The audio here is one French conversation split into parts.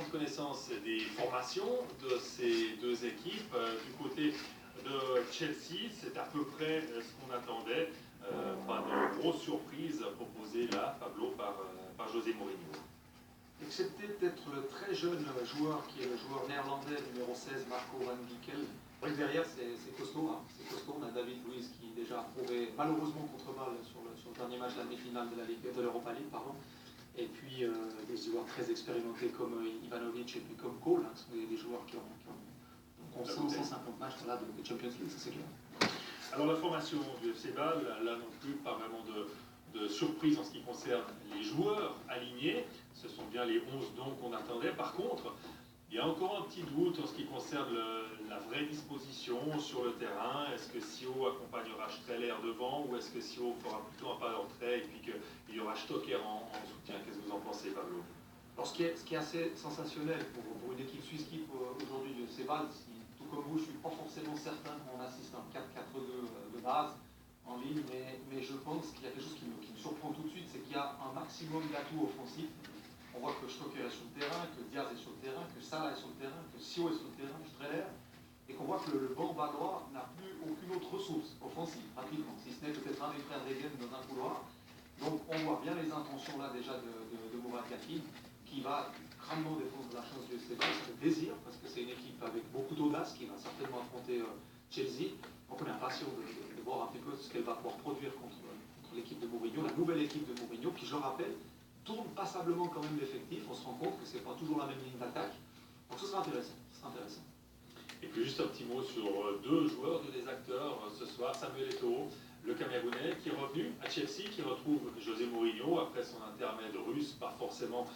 prendre connaissance des formations de ces deux équipes. Du côté de Chelsea, c'est à peu près ce qu'on attendait. Pas de grosse surprise proposée là, Pablo, par José Mourinho. Excepté peut-être le très jeune joueur qui est le joueur néerlandais numéro 16, Marco van Ginkel. Derrière, c'est costaud. Hein. C'est costaud. On a David Luiz qui déjà a prouvé malheureusement contre balle sur le dernier match de la demi-finale de l'Europa League. Et puis des joueurs très expérimentés comme Ivanovic et puis comme Cole. Hein, ce sont des joueurs qui ont 150 matchs de Champions League, ça c'est clair. Alors la formation du FC Bâle, là non plus, pas vraiment de surprise en ce qui concerne les joueurs alignés. Ce sont bien les 11 dons qu'on attendait. Par contre, il y a encore un petit doute en ce qui concerne la vraie disposition sur le terrain. Est-ce que Sio accompagnera Streller devant ou est-ce que Sio fera plutôt un pas de retrait et puis qu'il y aura Stocker en soutien? Qu'est-ce que vous en pensez, Pablo? Alors, ce qui est assez sensationnel pour une équipe suisse qui aujourd'hui du FC Bâle, tout comme vous, je ne suis pas forcément certain qu'on assiste à un 4-4-2 de base en ligne, mais je pense qu'il y a quelque chose qui me surprend tout de suite, c'est qu'il y a un maximum d'atouts offensifs. On voit que Stocker est sur le terrain, que Diaz est sur le terrain, que Salah est sur le terrain, que Sio est sur le terrain, Streller, et qu'on voit que le banc bâlois n'a plus aucune autre ressource offensive, pratiquement, si ce n'est peut-être un des frères Regen dans un couloir. Donc on voit bien les intentions là déjà de Mourad Yakin, qui va grandement défendre la chance du FC Bâle, c'est le désir, parce que c'est une équipe avec beaucoup d'audace qui va certainement affronter Chelsea. Donc on est impatient de voir un petit peu ce qu'elle va pouvoir produire contre l'équipe de Mourinho, la nouvelle équipe de Mourinho, qui, je le rappelle, tourne passablement quand même l'effectif. On se rend compte que ce n'est pas toujours la même ligne d'attaque. Donc ce sera intéressant. Et puis juste un petit mot sur deux joueurs, deux des acteurs ce soir. Samuel Eto'o, le Camerounais, qui est revenu à Chelsea, qui retrouve José Mourinho après son intermède russe, pas forcément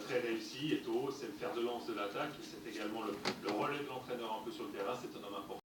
très réussi. Eto'o, c'est le fer de lance de l'attaque et c'est également le relais de l'entraîneur un peu sur le terrain. C'est un homme important.